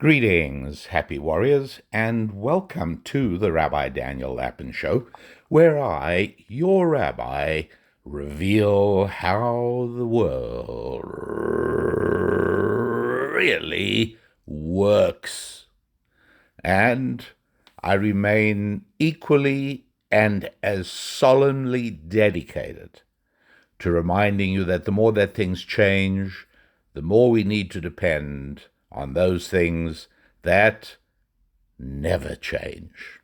Greetings, happy warriors, and welcome to the Rabbi Daniel Lapin Show, where I, your rabbi, reveal how the world really works. And I remain equally and as solemnly dedicated to reminding you that the more that things change, the more we need to depend on those things that never change.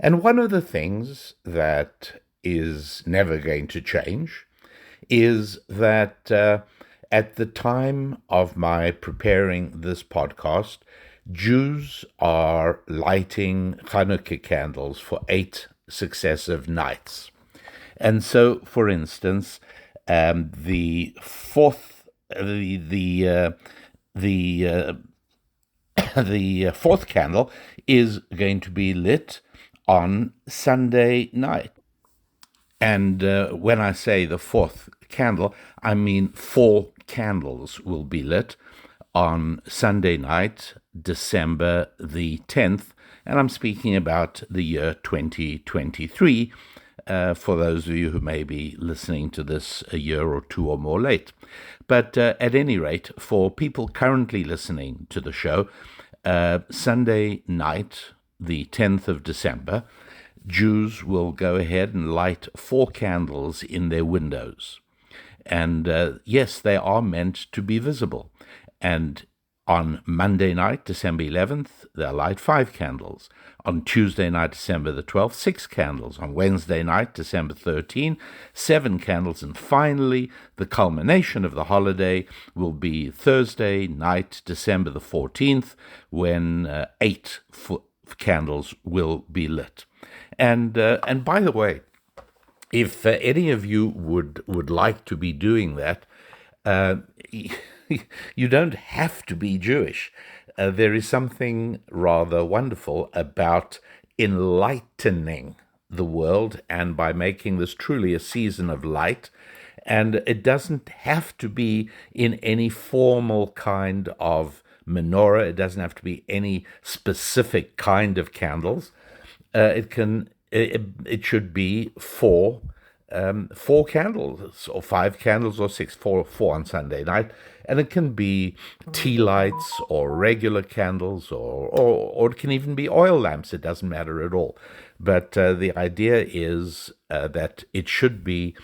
And one of the things that is never going to change is that at the time of my preparing this podcast, Jews are lighting Hanukkah candles for 8 successive nights. And so, for instance, the fourth candle is going to be lit on Sunday night. And when I say the fourth candle, I mean 4 candles will be lit on Sunday night, December the 10th, and I'm speaking about the year 2023, for those of you who may be listening to this a year or two or more late. But at any rate, for people currently listening to the show, Sunday night, the 10th of December, Jews will go ahead and light 4 candles in their windows. And yes, they are meant to be visible. And on Monday night, December 11th, they'll light 5 candles. On Tuesday night, December the 12th, 6 candles. On Wednesday night, December 13th, 7 candles. And finally, the culmination of the holiday will be Thursday night, December the 14th, when 8 candles will be lit. And by the way, if any of you would like to be doing that, you don't have to be Jewish. There is something rather wonderful about enlightening the world, and by making this truly a season of light. And it doesn't have to be in any formal kind of menorah. It doesn't have to be any specific kind of candles. It should be 4 candles, or 5 candles, or 6, 4 on Sunday night, and it can be tea lights or regular candles, or it can even be oil lamps. It doesn't matter at all. But the idea is that it should be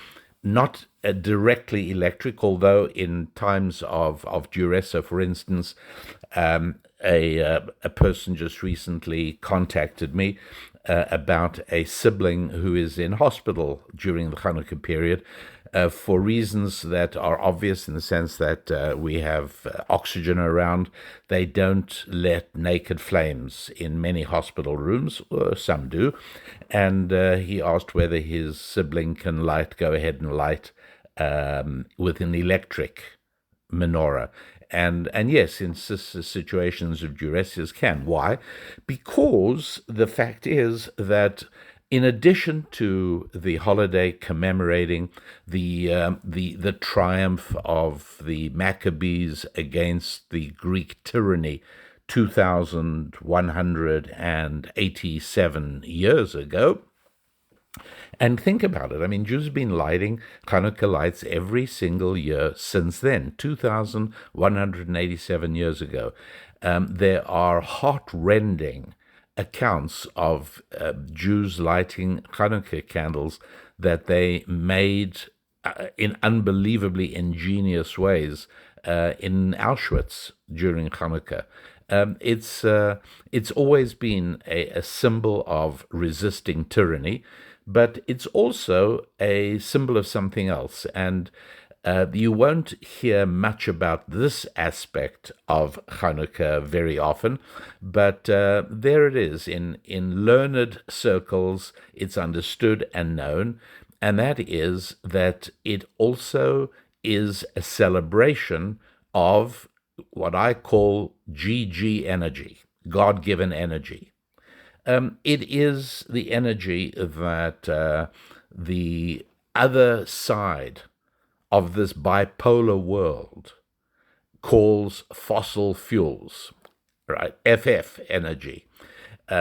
not directly electric, although in times of duress. So, for instance, a person just recently contacted me about a sibling who is in hospital during the Hanukkah period for reasons that are obvious, in the sense that we have oxygen around. They don't let naked flames in many hospital rooms, or some do, and he asked whether his sibling can go ahead and light with an electric menorah. And yes, in situations of duress, can. Why? Because the fact is that in addition to the holiday commemorating the triumph of the Maccabees against the Greek tyranny 2,187 years ago. And think about it. I mean, Jews have been lighting Hanukkah lights every single year since then, 2,187 years ago. There are heart-rending accounts of Jews lighting Hanukkah candles that they made in unbelievably ingenious ways in Auschwitz during Hanukkah. It's always been a symbol of resisting tyranny, but it's also a symbol of something else. And you won't hear much about this aspect of Hanukkah very often, but there it is. In learned circles, it's understood and known, and that is that it also is a celebration of what I call GG energy, God-given energy. It is the energy that the other side of this bipolar world calls fossil fuels, right? FF energy.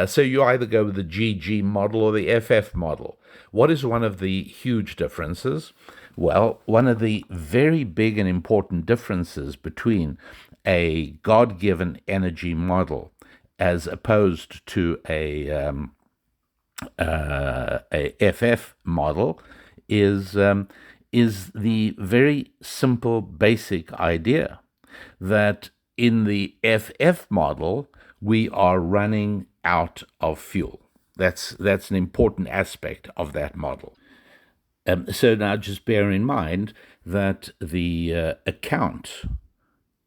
So you either go with the GG model or the FF model. What is one of the huge differences? Well, one of the very big and important differences between a God-given energy model as opposed to a FF model is the very simple basic idea that in the FF model we are running out of fuel. That's an important aspect of that model. So now just bear in mind that the account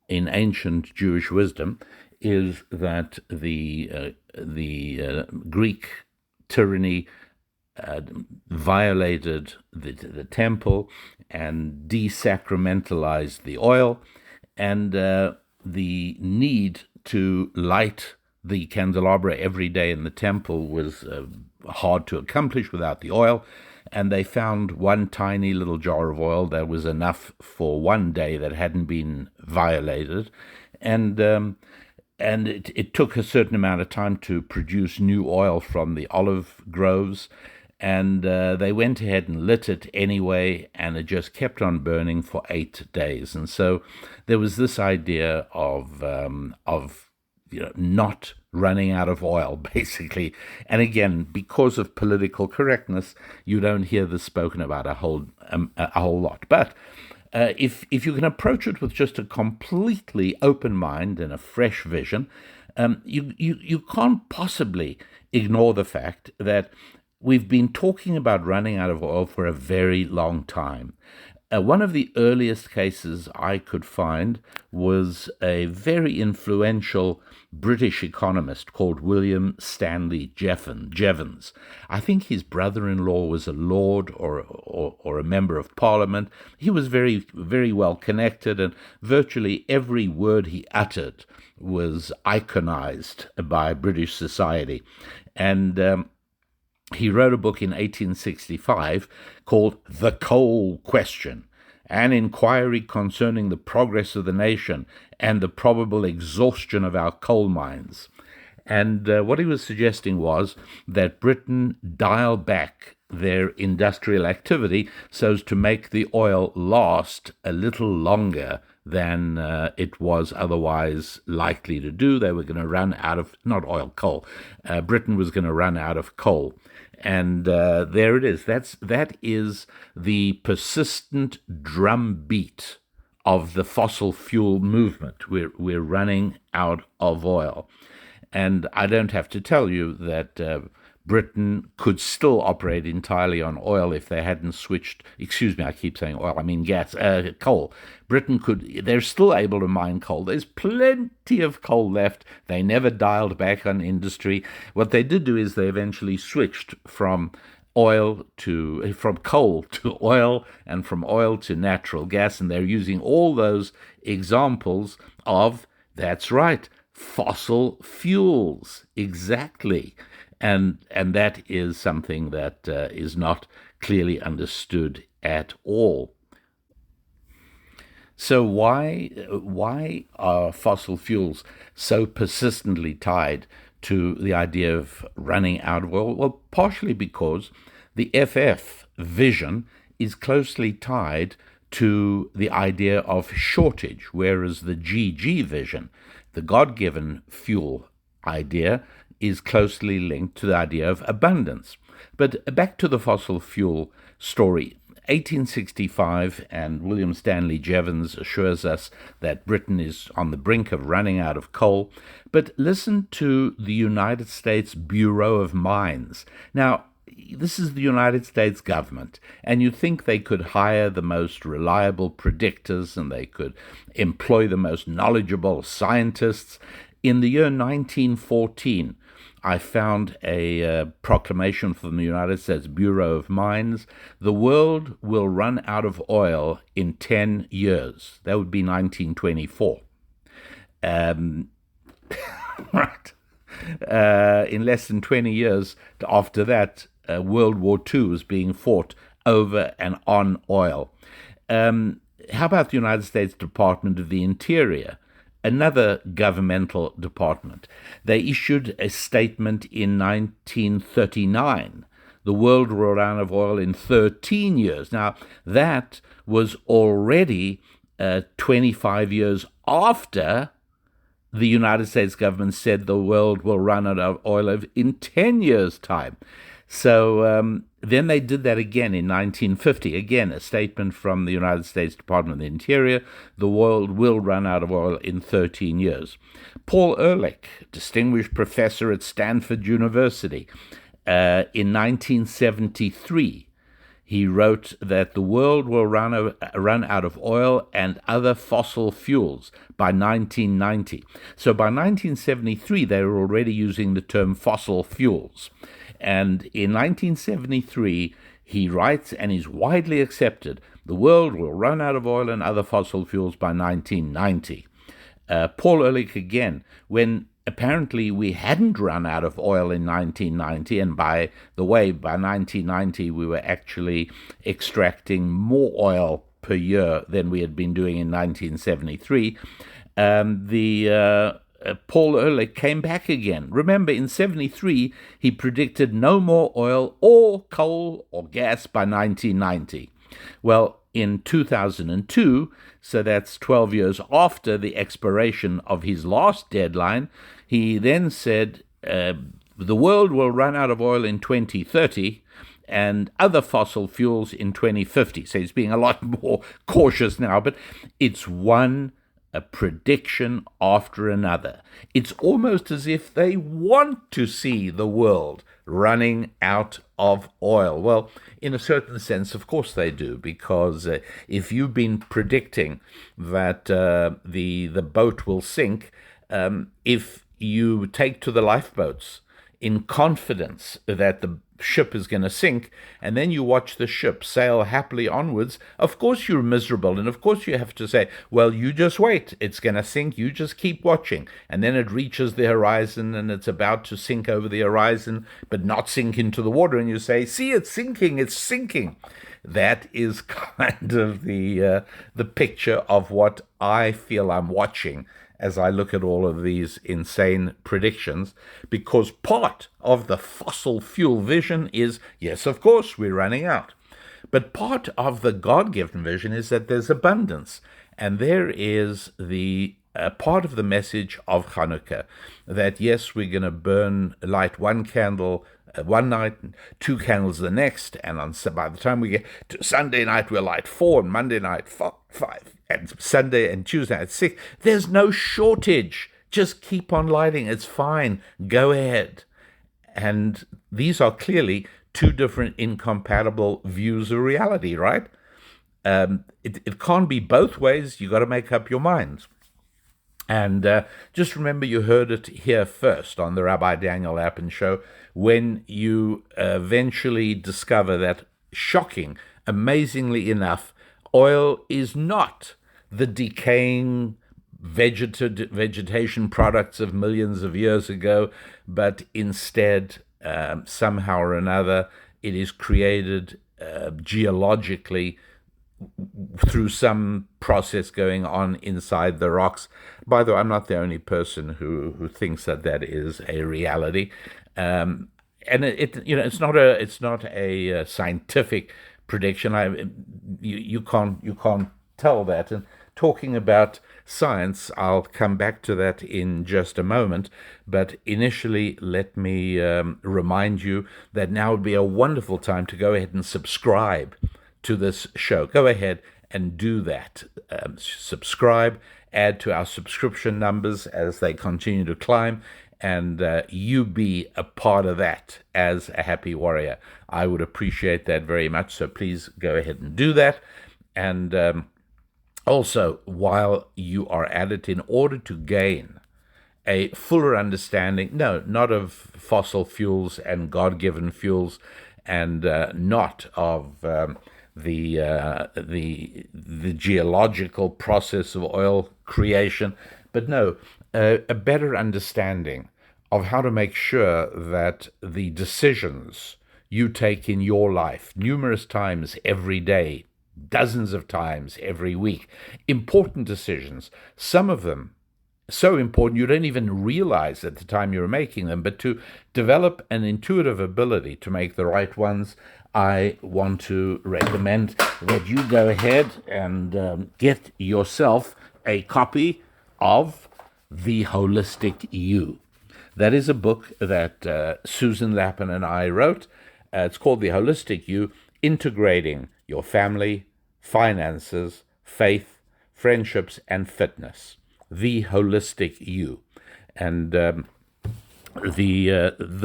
in ancient Jewish wisdom is that the Greek tyranny violated the temple and desacramentalized the oil, and the need to light the candelabra every day in the temple was hard to accomplish without the oil. And they found one tiny little jar of oil that was enough for one day that hadn't been violated. And it took a certain amount of time to produce new oil from the olive groves. And they went ahead and lit it anyway, and it just kept on burning for 8 days. And so there was this idea of not running out of oil, basically. And again, because of political correctness, you don't hear this spoken about a whole lot. But if you can approach it with just a completely open mind and a fresh vision, you can't possibly ignore the fact that we've been talking about running out of oil for a very long time. One of the earliest cases I could find was a very influential British economist called William Stanley Jevons. I think his brother-in-law was a lord or a member of parliament. He was very, very well connected, and virtually every word he uttered was iconized by British society. And he wrote a book in 1865 called The Coal Question, an inquiry concerning the progress of the nation and the probable exhaustion of our coal mines. And what he was suggesting was that Britain dial back their industrial activity so as to make the oil last a little longer than it was otherwise likely to do. They were going to run out of, not oil, coal. Britain was going to run out of coal. And there it is. That is the persistent drumbeat of the fossil fuel movement. We're running out of oil. And I don't have to tell you that Britain could still operate entirely on oil if they hadn't switched, excuse me, I keep saying oil, I mean gas, coal. They're still able to mine coal. There's plenty of coal left. They never dialed back on industry. What they did do is they eventually switched from coal to oil, and from oil to natural gas, and they're using all those examples of, that's right, fossil fuels, exactly. And that is something that is not clearly understood at all. So why are fossil fuels so persistently tied to the idea of running out of oil? Well, partially because the FF vision is closely tied to the idea of shortage, whereas the GG vision, the God-given fuel idea, is closely linked to the idea of abundance. But back to the fossil fuel story. 1865, and William Stanley Jevons assures us that Britain is on the brink of running out of coal. But listen to the United States Bureau of Mines. Now, this is the United States government, and you'd think they could hire the most reliable predictors and they could employ the most knowledgeable scientists. In the year 1914, I found a proclamation from the United States Bureau of Mines. The world will run out of oil in 10 years. That would be 1924. Right. In less than 20 years after that, World War II was being fought over and on oil. How about the United States Department of the Interior? another governmental department. They issued a statement in 1939. The world will run out of oil in 13 years. Now, that was already 25 years after the United States government said the world will run out of oil in 10 years' time. So then they did that again in 1950. Again, a statement from the United States Department of the Interior, the world will run out of oil in 13 years. Paul Ehrlich, distinguished professor at Stanford University, in 1973, he wrote that the world will run out of oil and other fossil fuels by 1990. So by 1973, they were already using the term fossil fuels. And in 1973, he writes, and is widely accepted, the world will run out of oil and other fossil fuels by 1990. Paul Ehrlich again, when apparently we hadn't run out of oil in 1990, and by the way, by 1990 we were actually extracting more oil per year than we had been doing in 1973. Paul Ehrlich came back again. Remember, in 73, he predicted no more oil or coal or gas by 1990. Well, in 2002, so that's 12 years after the expiration of his last deadline, he then said the world will run out of oil in 2030 and other fossil fuels in 2050. So he's being a lot more cautious now, but it's a prediction after another. It's almost as if they want to see the world running out of oil. Well, in a certain sense, of course they do, because if you've been predicting that the boat will sink, if you take to the lifeboats in confidence that the ship is going to sink, and then you watch the ship sail happily onwards, of course you're miserable, and of course you have to say, well, you just wait, it's going to sink, you just keep watching, and then it reaches the horizon, and it's about to sink over the horizon, but not sink into the water, and you say, see, it's sinking, it's sinking. That is kind of the picture of what I feel I'm watching as I look at all of these insane predictions, because part of the fossil fuel vision is, yes, of course, we're running out. But part of the God-given vision is that there's abundance. And there is the part of the message of Hanukkah, that yes, we're going to light one candle one night, and two candles the next, and by the time we get to Sunday night, we'll light four, and Monday night, five, and Sunday and Tuesday night, six. There's no shortage. Just keep on lighting. It's fine. Go ahead. And these are clearly two different incompatible views of reality, right? It can't be both ways. You got to make up your minds. And just remember, you heard it here first on the Rabbi Daniel Lapin show, when you eventually discover that, shocking, amazingly enough, oil is not the decaying vegetation products of millions of years ago, but instead, somehow or another, it is created geologically through some process going on inside the rocks. By the way, I'm not the only person who thinks that is a reality, and it's not a scientific prediction. You can't tell that. And talking about science, I'll come back to that in just a moment. But initially, let me remind you that now would be a wonderful time to go ahead and subscribe to this show. Go ahead and do that. Subscribe, add to our subscription numbers as they continue to climb, and you be a part of that as a happy warrior. I would appreciate that very much, so please go ahead and do that. And also, while you are at it, in order to gain a fuller understanding, not of fossil fuels and God-given fuels, and not of the geological process of oil creation, but a better understanding of how to make sure that the decisions you take in your life, numerous times every day, dozens of times every week, important decisions, some of them so important you don't even realize at the time you're making them. But to develop an intuitive ability to make the right ones, I want to recommend that you go ahead and get yourself a copy of The Holistic You. That is a book that Susan Lapin and I wrote. It's called The Holistic You, Integrating Your Family, Finances, Faith, Friendships, and Fitness. The Holistic You. And the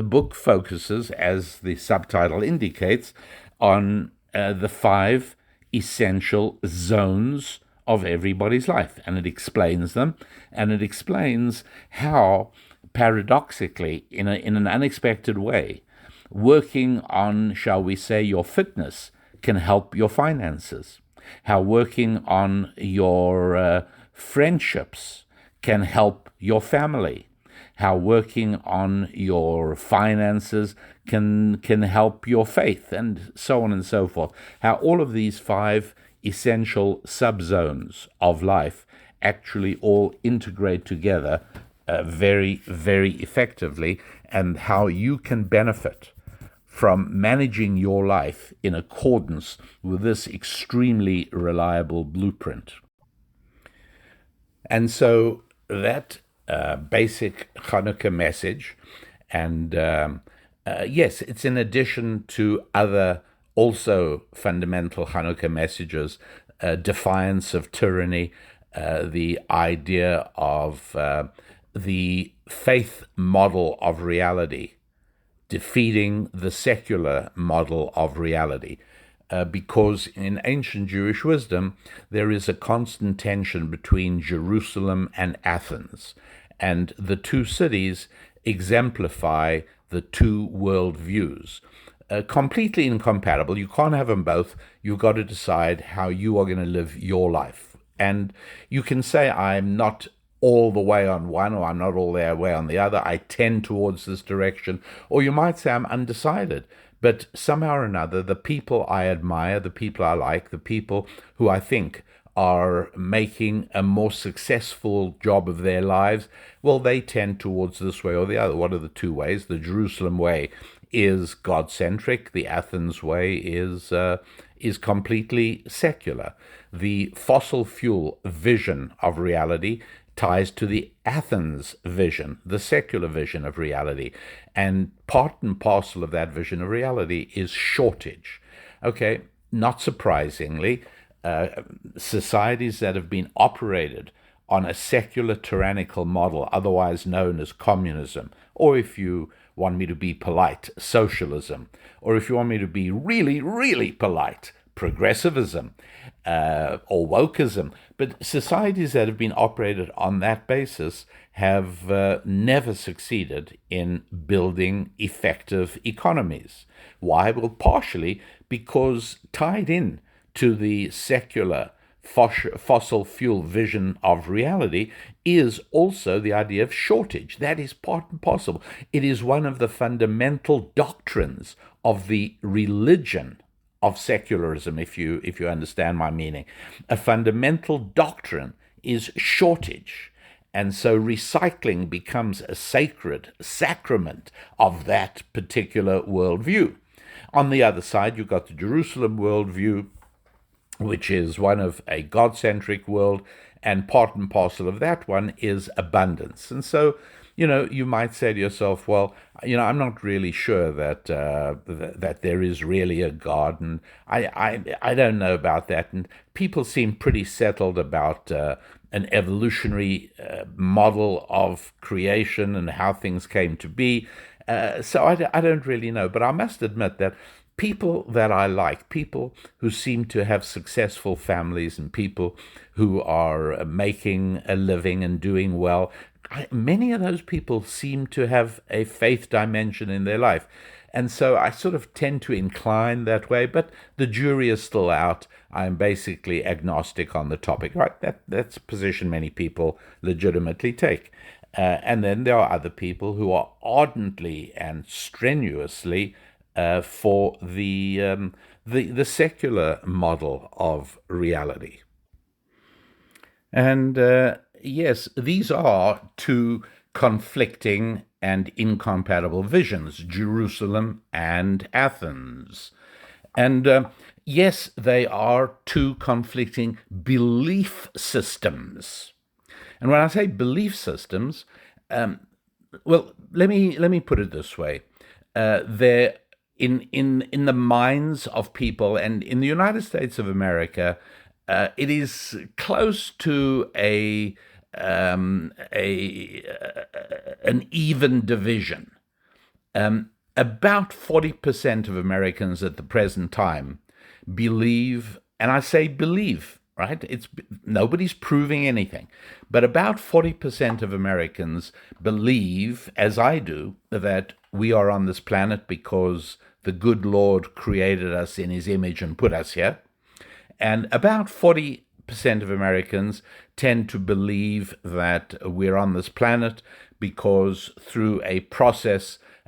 book focuses, as the subtitle indicates, on the 5 essential zones of everybody's life, and it explains them, and it explains how, paradoxically, in an unexpected way, working on, shall we say, your fitness can help your finances, how working on your friendships can help your family, how working on your finances can help your faith, and so on and so forth. How all of these 5 essential subzones of life actually all integrate together very, very effectively, and how you can benefit from managing your life in accordance with this extremely reliable blueprint. And so that basic Hanukkah message, and yes, it's in addition to other also fundamental Hanukkah messages, defiance of tyranny, the idea of the faith model of reality defeating the secular model of reality. Because in ancient Jewish wisdom, there is a constant tension between Jerusalem and Athens, and the two cities exemplify the two worldviews. Completely incompatible. You can't have them both. You've got to decide how you are going to live your life. And you can say, I'm not all the way on one, or I'm not all the way on the other. I tend towards this direction. Or you might say, I'm undecided. But somehow or another, the people I admire, the people I like, the people who I think are making a more successful job of their lives, well, they tend towards this way or the other. What are the two ways? The Jerusalem way is God-centric. The Athens way is completely secular. The fossil fuel vision of reality ties to the Athens vision, the secular vision of reality. And part and parcel of that vision of reality is shortage. Okay, not surprisingly, societies that have been operated on a secular tyrannical model, otherwise known as communism, or if you want me to be polite, socialism, or if you want me to be really, really polite, progressivism, or wokeism. But societies that have been operated on that basis have never succeeded in building effective economies. Why? Well, partially because tied in to the secular fossil fuel vision of reality is also the idea of shortage. That is part and parcel. It is one of the fundamental doctrines of the religion of secularism, if you understand my meaning. A fundamental doctrine is shortage. And so recycling becomes a sacred sacrament of that particular worldview. On the other side, you've got the Jerusalem worldview, which is one of a God-centric world, and part and parcel of that one is abundance. And so, you might say to yourself, well, I'm not really sure that that there is really a God, and I don't know about that. And people seem pretty settled about an evolutionary model of creation and how things came to be. So I don't really know, but I must admit that people that I like, people who seem to have successful families and people who are making a living and doing well, many of those people seem to have a faith dimension in their life. And so I sort of tend to incline that way, but the jury is still out. I'm basically agnostic on the topic, right? That's a position many people legitimately take. And then there are other people who are ardently and strenuously for the secular model of reality. And Yes, these are two conflicting and incompatible visions, Jerusalem and Athens. And yes, they are two conflicting belief systems. And when I say belief systems, well, let me put it this way: there, in the minds of people, and in the United States of America, it is close to an even division. About 40% of Americans at the present time believe, and I say believe, right? It's nobody's proving anything, but about 40% of Americans believe, as I do, that we are on this planet because the good Lord created us in his image and put us here. And about 40% of Americans tend to believe that we're on this planet because through a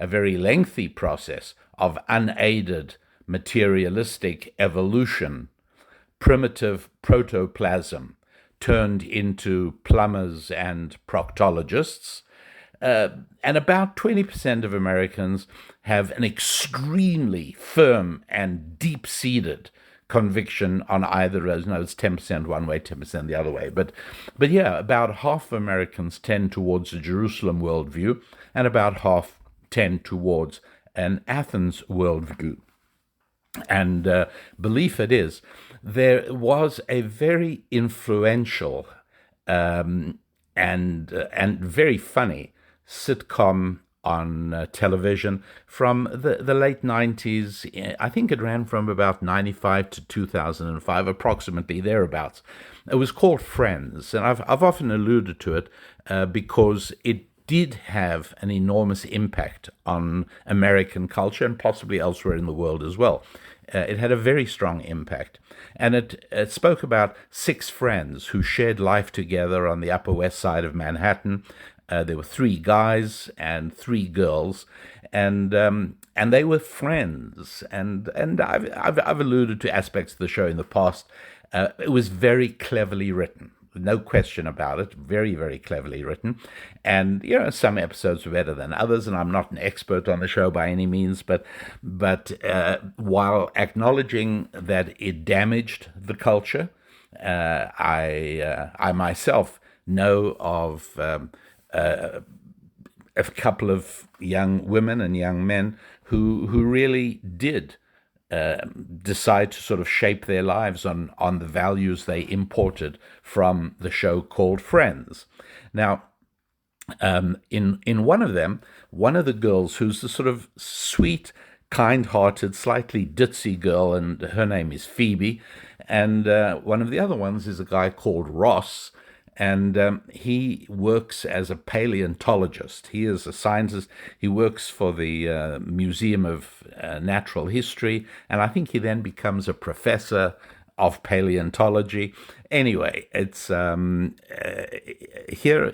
very lengthy process of unaided materialistic evolution, primitive protoplasm turned into plumbers and proctologists. And about 20% of Americans have an extremely firm and deep-seated conviction on either of those. No, it's 10% one way, 10% the other way. But yeah, about half of Americans tend towards the Jerusalem worldview, and about half tend towards an Athens worldview. And belief it is. There was a very influential and very funny sitcom on television from the late 90s. I think it ran from about 95 to 2005, approximately thereabouts. It was called Friends, and I've often alluded to it because it did have an enormous impact on American culture and possibly elsewhere in the world as well. It had a very strong impact. And it spoke about six friends who shared life together on the Upper West Side of Manhattan. There were three guys and three girls, and they were friends. And I've alluded to aspects of the show in the past. It was very cleverly written. No question about it. Very, very cleverly written. And, some episodes were better than others, and I'm not an expert on the show by any means, but while acknowledging that it damaged the culture, I myself know of a couple of young women and young men who really did decide to sort of shape their lives on the values they imported from the show called Friends. Now, in one of them, one of the girls, who's the sort of sweet, kind-hearted, slightly ditzy girl, and her name is Phoebe, and one of the other ones is a guy called Ross, and he works as a paleontologist. He is a scientist. He works for the Museum of Natural History, and I think he then becomes a professor of paleontology. Anyway, it's here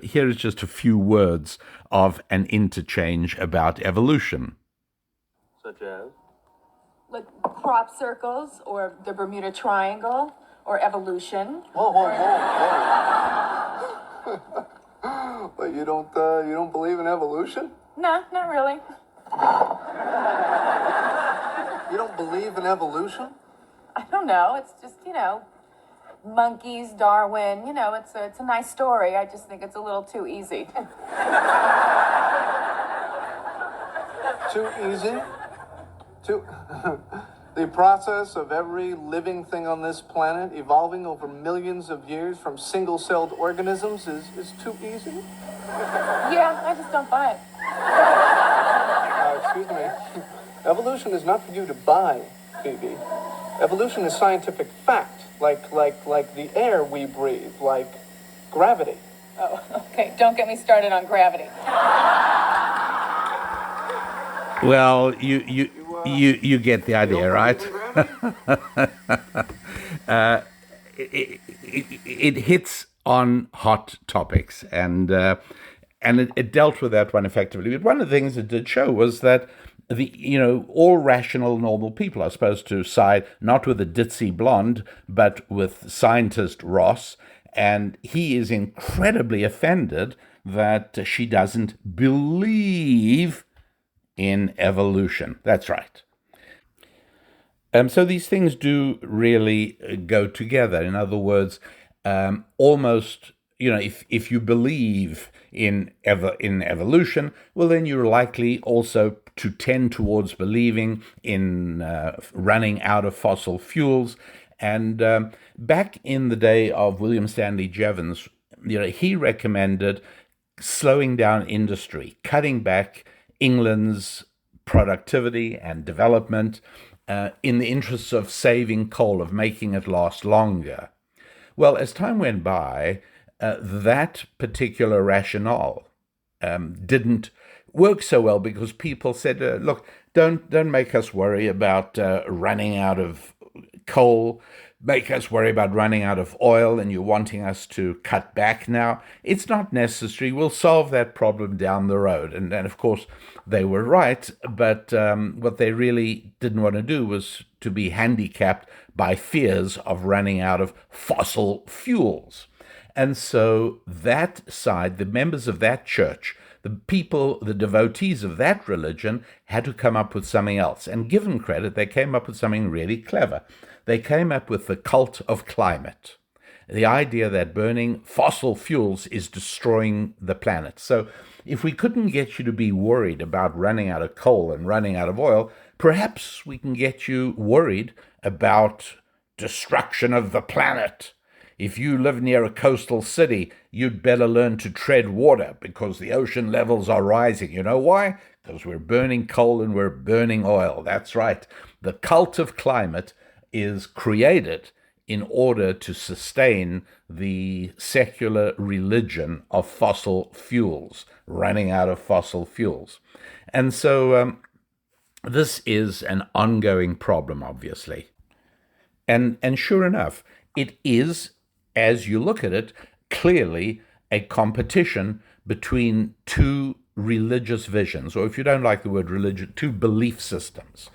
is just a few words of an interchange about evolution. Such as? Like crop circles, or the Bermuda Triangle, or evolution. Whoa. But you don't believe in evolution? No, not really. You don't believe in evolution? I don't know. It's just, monkeys, Darwin. It's a nice story. I just think it's a little too easy. Too easy? The process of every living thing on this planet evolving over millions of years from single-celled organisms is too easy? Yeah, I just don't buy it. Excuse me. Evolution is not for you to buy, Phoebe. Evolution is scientific fact, like the air we breathe, like gravity. Oh, okay. Don't get me started on gravity. Well, you get the idea, right? It hits on hot topics, and it dealt with that one effectively. But one of the things it did show was that all rational, normal people are supposed to side not with the ditzy blonde, but with scientist Ross, and he is incredibly offended that she doesn't believe in evolution. That's right. So these things do really go together. In other words, almost, if you believe in evolution, well, then you're likely also to tend towards believing in running out of fossil fuels. And back in the day of William Stanley Jevons, he recommended slowing down industry, cutting back England's productivity and development in the interests of saving coal, of making it last longer. Well, as time went by, that particular rationale didn't work so well because people said, "Look, don't make us worry about running out of coal, make us worry about running out of oil, and you're wanting us to cut back now. It's not necessary. We'll solve that problem down the road." And of course, they were right, but what they really didn't want to do was to be handicapped by fears of running out of fossil fuels. And so that side, the members of that church, the people, the devotees of that religion, had to come up with something else. And given credit, they came up with something really clever. They came up with the cult of climate, the idea that burning fossil fuels is destroying the planet. So if we couldn't get you to be worried about running out of coal and running out of oil, perhaps we can get you worried about destruction of the planet. If you live near a coastal city, you'd better learn to tread water because the ocean levels are rising. You know why? Because we're burning coal and we're burning oil. That's right. The cult of climate is created in order to sustain the secular religion of fossil fuels, running out of fossil fuels. And so this is an ongoing problem, obviously. And sure enough, it is, as you look at it, clearly a competition between two religious visions, or if you don't like the word religion, two belief systems.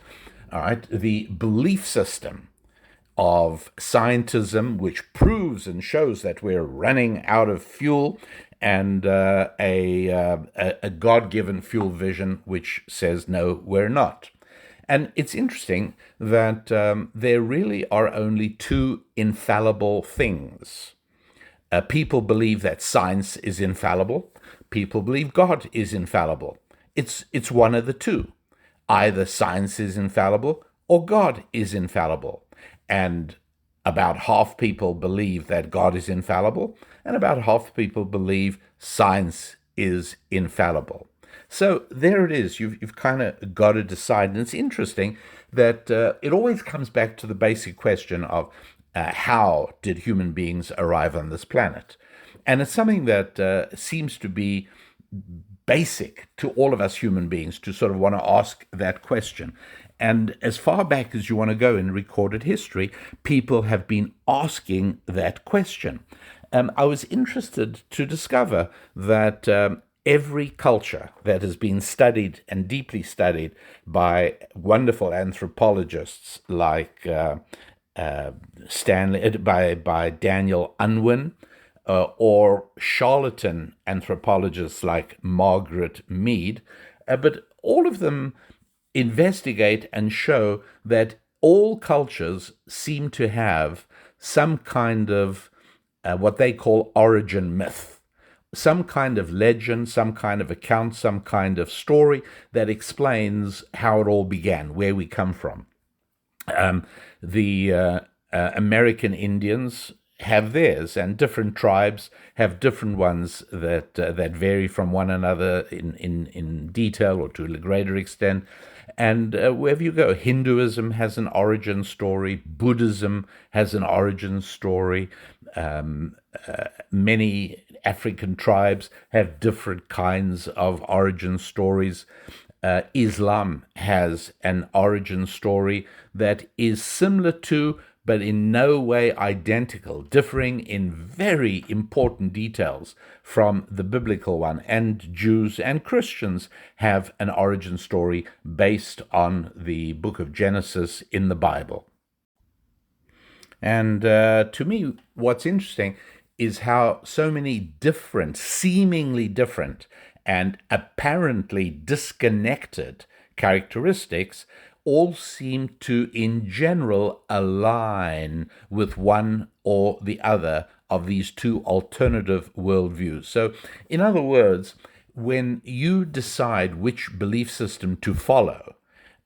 All right, the belief system of scientism, which proves and shows that we're running out of fuel, and a God-given fuel vision, which says, no, we're not. And it's interesting that there really are only two infallible things. People believe that science is infallible. People believe God is infallible. It's one of the two. Either science is infallible or God is infallible. And about half people believe that God is infallible, and about half people believe science is infallible. So there it is. You've kind of got to decide. And it's interesting that it always comes back to the basic question of how did human beings arrive on this planet? And it's something that seems to be basic to all of us human beings to sort of want to ask that question. And as far back as you want to go in recorded history, people have been asking that question. I was interested to discover that every culture that has been studied and deeply studied by wonderful anthropologists like Stanley, by Daniel Unwin, or charlatan anthropologists like Margaret Mead, but all of them investigate and show that all cultures seem to have some kind of what they call origin myth, some kind of legend, some kind of account, some kind of story that explains how it all began, where we come from. The American Indians have theirs, and different tribes have different ones that vary from one another in detail or to a greater extent. And wherever you go, Hinduism has an origin story, Buddhism has an origin story. Many African tribes have different kinds of origin stories. Islam has an origin story that is similar to, but in no way identical, differing in very important details from the biblical one. And Jews and Christians have an origin story based on the book of Genesis in the Bible. And to me, what's interesting is how so many different, seemingly different, and apparently disconnected characteristics all seem to, in general, align with one or the other of these two alternative worldviews. So, in other words, when you decide which belief system to follow,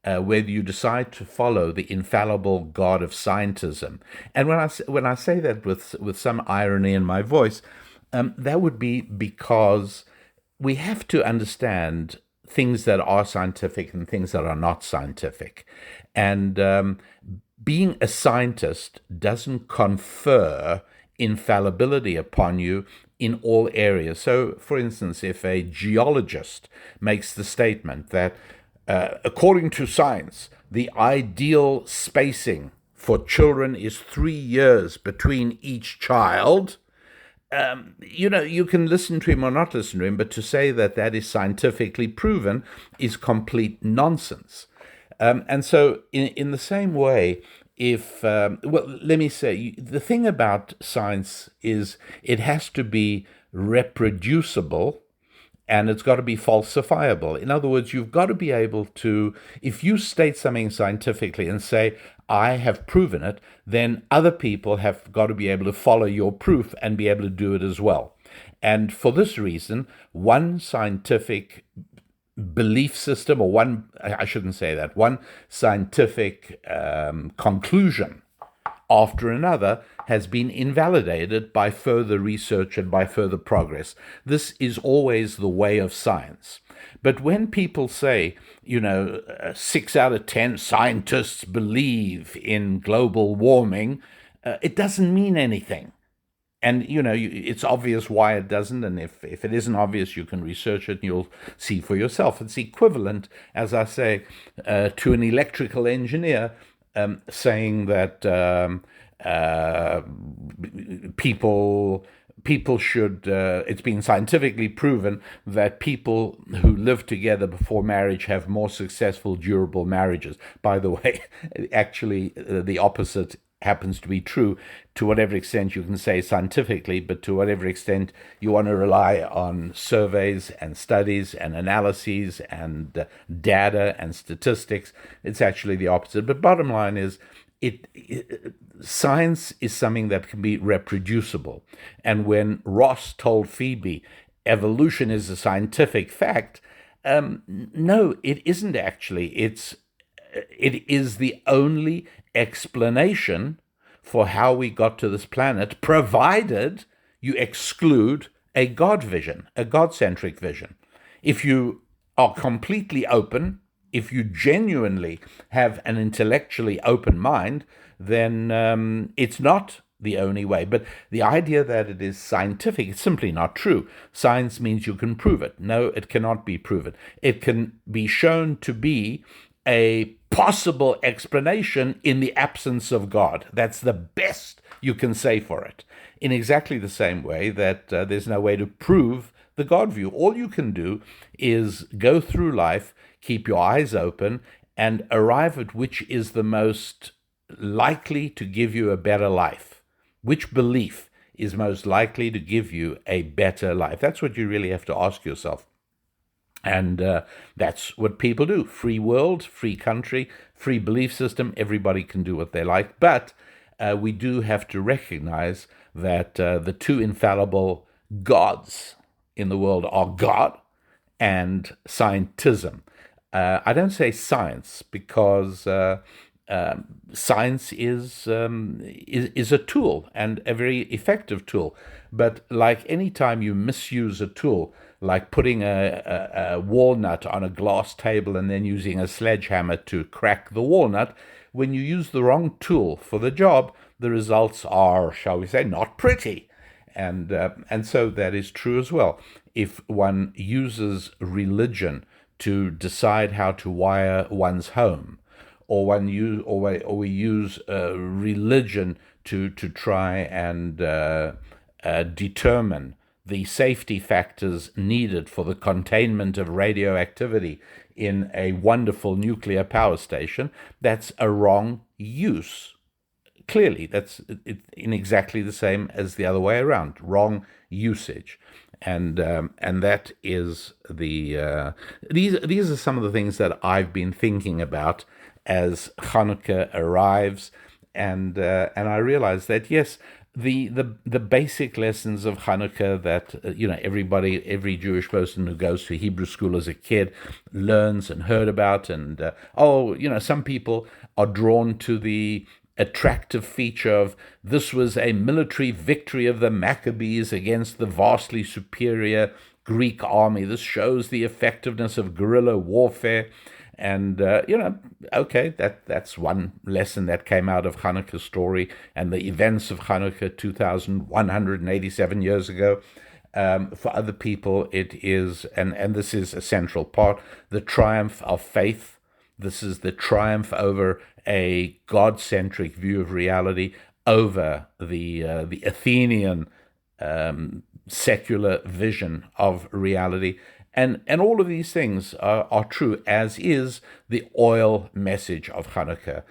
whether you decide to follow the infallible God of scientism, and when I say that with some irony in my voice, that would be because we have to understand things that are scientific and things that are not scientific, and being a scientist doesn't confer infallibility upon you in all areas. So, for instance, if a geologist makes the statement that according to science, the ideal spacing for children is 3 years between each child, you can listen to him or not listen to him, but to say that that is scientifically proven is complete nonsense. And so, in the same way, let me say, the thing about science is it has to be reproducible and it's got to be falsifiable. In other words, you've got to be able to, if you state something scientifically and say, I have proven it, then other people have got to be able to follow your proof and be able to do it as well. And for this reason, one scientific belief system, or one scientific conclusion after another has been invalidated by further research and by further progress. This is always the way of science. But when people say, 6 out of 10 scientists believe in global warming, it doesn't mean anything. And, it's obvious why it doesn't. And if it isn't obvious, you can research it and you'll see for yourself. It's equivalent, as I say, to an electrical engineer saying that people should, it's been scientifically proven that people who live together before marriage have more successful, durable marriages. By the way, actually, the opposite happens to be true to whatever extent you can say scientifically, but to whatever extent you want to rely on surveys and studies and analyses and data and statistics. It's actually the opposite. But bottom line is, science is something that can be reproducible. And when Ross told Phoebe evolution is a scientific fact, no, it isn't actually. It is the only explanation for how we got to this planet, provided you exclude a God vision, a God-centric vision. If you are completely open, if you genuinely have an intellectually open mind, then it's not the only way. But the idea that it is scientific is simply not true. Science means you can prove it. No, it cannot be proven. It can be shown to be a possible explanation in the absence of God. That's the best you can say for it. In exactly the same way that there's no way to prove the God view. All you can do is go through life, keep your eyes open, and arrive at which is the most likely to give you a better life. Which belief is most likely to give you a better life? That's what you really have to ask yourself. And that's what people do. Free world, free country, free belief system. Everybody can do what they like. But we do have to recognize that the two infallible gods in the world are God and scientism. I don't say science because science is a tool, and a very effective tool. But like any time you misuse a tool, like putting a walnut on a glass table and then using a sledgehammer to crack the walnut, when you use the wrong tool for the job, the results are, shall we say, not pretty. And so that is true as well. If one uses religion to decide how to wire one's home, or we use religion to try and determine the safety factors needed for the containment of radioactivity in a wonderful nuclear power station, that's a wrong use. clearly, that's in exactly the same as the other way around, wrong usage. And that is these are some of the things that I've been thinking about as Hanukkah arrives, and I realize that yes, the basic lessons of Hanukkah that every Jewish person who goes to Hebrew school as a kid learns and heard about, and some people are drawn to the attractive feature of this was a military victory of the Maccabees against the vastly superior Greek army. This shows the effectiveness of guerrilla warfare. And, okay, that's one lesson that came out of Hanukkah's story and the events of Hanukkah 2,187 years ago. For other people, it is, and this is a central part, the triumph of faith. This is the triumph over a God-centric view of reality over the Athenian secular vision of reality. And all of these things are true, as is the oil message of Hanukkah,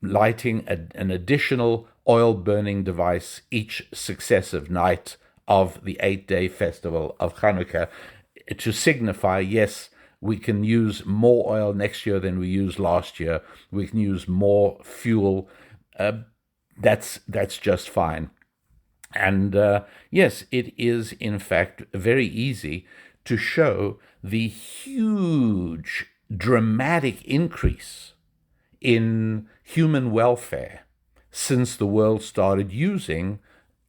lighting an additional oil-burning device each successive night of the 8-day festival of Hanukkah to signify, yes, we can use more oil next year than we used last year. We can use more fuel. That's just fine. And yes, it is in fact very easy to show the huge, dramatic increase in human welfare since the world started using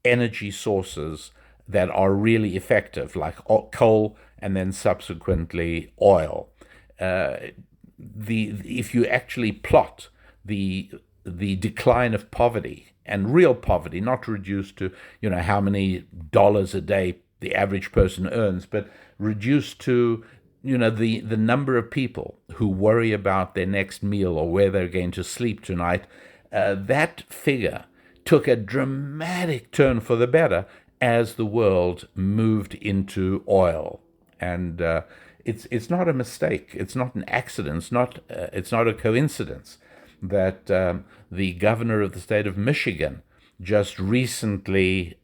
energy sources that are really effective, like coal and then subsequently oil. If you actually plot the decline of poverty, and real poverty, not reduced to how many dollars a day the average person earns, but reduced to the number of people who worry about their next meal or where they're going to sleep tonight, that figure took a dramatic turn for the better as the world moved into oil. And it's not a mistake. It's not an accident. It's not a coincidence that the governor of the state of Michigan just recently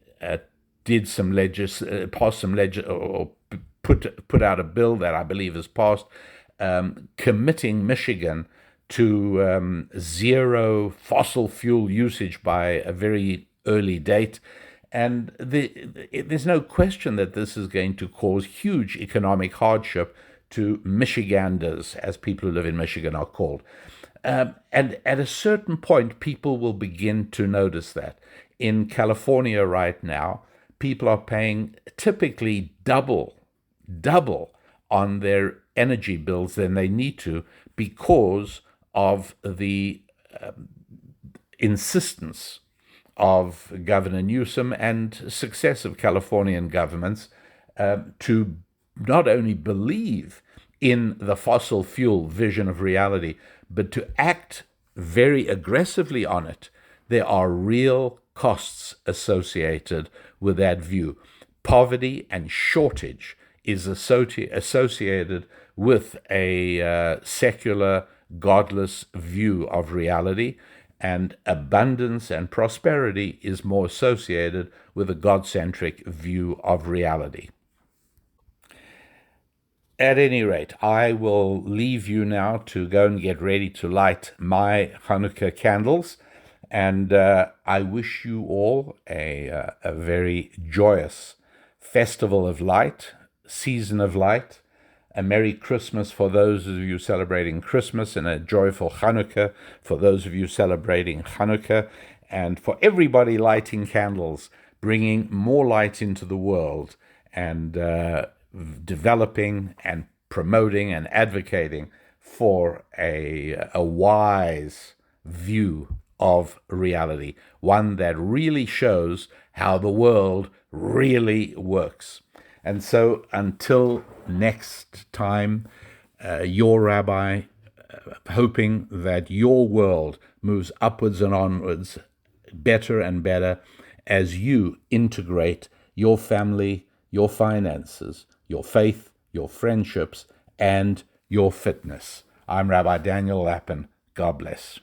put out a bill that I believe is passed, committing Michigan to zero fossil fuel usage by a very early date. And there's no question that this is going to cause huge economic hardship to Michiganders, as people who live in Michigan are called. And at a certain point, people will begin to notice that. In California right now, people are paying typically double on their energy bills than they need to because of the insistence of Governor Newsom and successive Californian governments to not only believe in the fossil fuel vision of reality, but to act very aggressively on it. There are real costs associated with that view. Poverty and shortage is associated with a secular, godless view of reality, and abundance and prosperity is more associated with a God-centric view of reality. At any rate, I will leave you now to go and get ready to light my Hanukkah candles, and I wish you all a very joyous festival of light, season of light, a Merry Christmas for those of you celebrating Christmas, and a joyful Hanukkah for those of you celebrating Hanukkah, and for everybody lighting candles, bringing more light into the world, and developing and promoting and advocating for a wise view of reality, one that really shows how the world really works. And so until next time, your Rabbi, hoping that your world moves upwards and onwards, better and better, as you integrate your family, your finances, your faith, your friendships, and your fitness. I'm Rabbi Daniel Lapin. God bless.